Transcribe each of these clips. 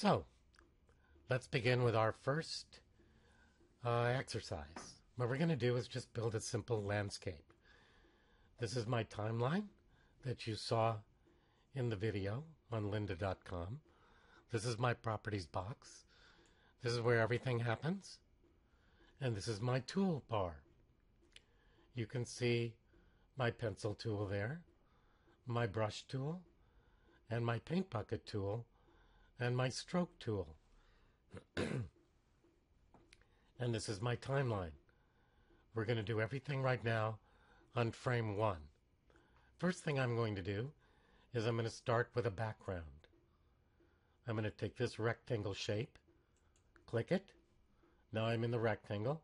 So, let's begin with our first exercise. What we're going to do is just build a simple landscape. This is my timeline that you saw in the video on lynda.com. This is my properties box. This is where everything happens. And this is my toolbar. You can see my pencil tool there, my brush tool, and my paint bucket tool, and my stroke tool. And this is my timeline. We're going to do everything right now on frame 1. First thing I'm going to do is I'm going to start with a background. I'm going to take this rectangle shape, click it. Now I'm in the rectangle.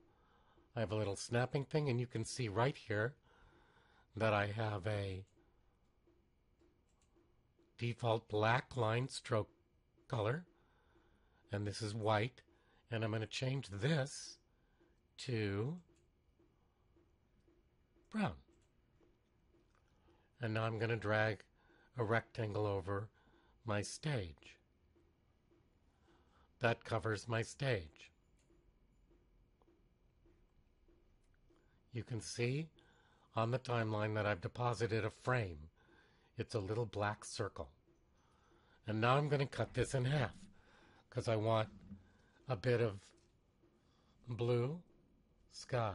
I have a little snapping thing, and you can see right here that I have a default black line stroke color, and this is white, and I'm going to change this to brown. And now I'm going to drag a rectangle over my stage. That covers my stage. You can see on the timeline that I've deposited a frame. It's a little black circle. And now I'm going to cut this in half because I want a bit of blue sky.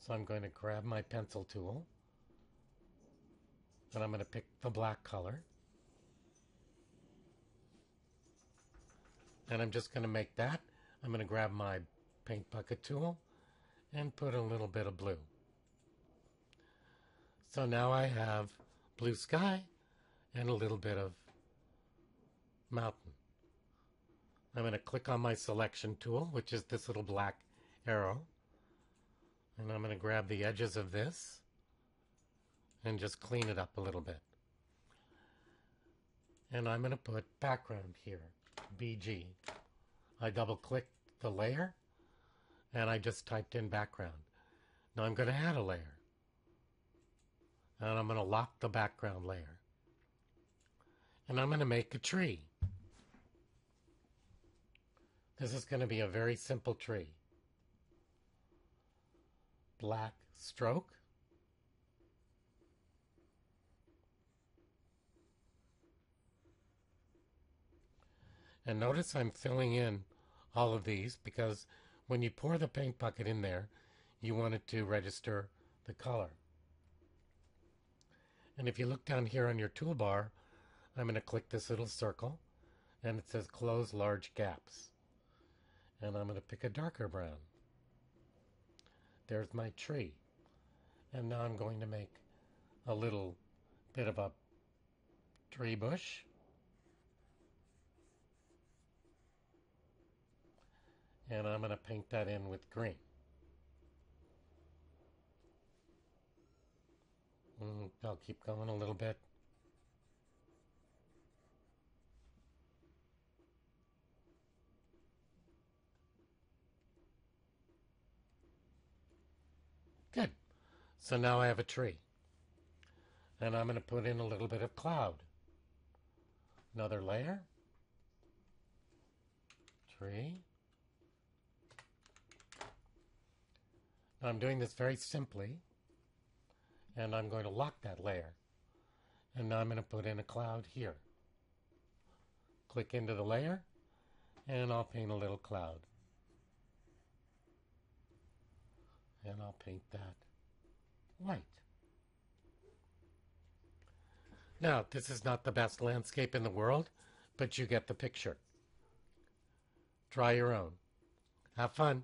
So I'm going to grab my pencil tool and I'm going to pick the black color. And I'm just going to make that. I'm going to grab my paint bucket tool and put a little bit of blue. So now I have blue sky and a little bit of mountain. I'm going to click on my selection tool, which is this little black arrow. And I'm going to grab the edges of this and just clean it up a little bit. And I'm going to put background here, BG. I double click the layer and I just typed in background. Now I'm going to add a layer. And I'm going to lock the background layer. And I'm going to make a tree. This is going to be a very simple tree. Black stroke. And notice I'm filling in all of these because when you pour the paint bucket in there, you want it to register the color. And if you look down here on your toolbar, I'm going to click this little circle and it says close large gaps. And I'm going to pick a darker brown. There's my tree. And now I'm going to make a little bit of a tree bush. And I'm going to paint that in with green. I'll keep going a little bit. Good. So now I have a tree. And I'm going to put in a little bit of cloud. Another layer. Tree. Now I'm doing this very simply. And I'm going to lock that layer. And now I'm going to put in a cloud here. Click into the layer. And I'll paint a little cloud. And I'll paint that white. Now, this is not the best landscape in the world, but you get the picture. Try your own. Have fun.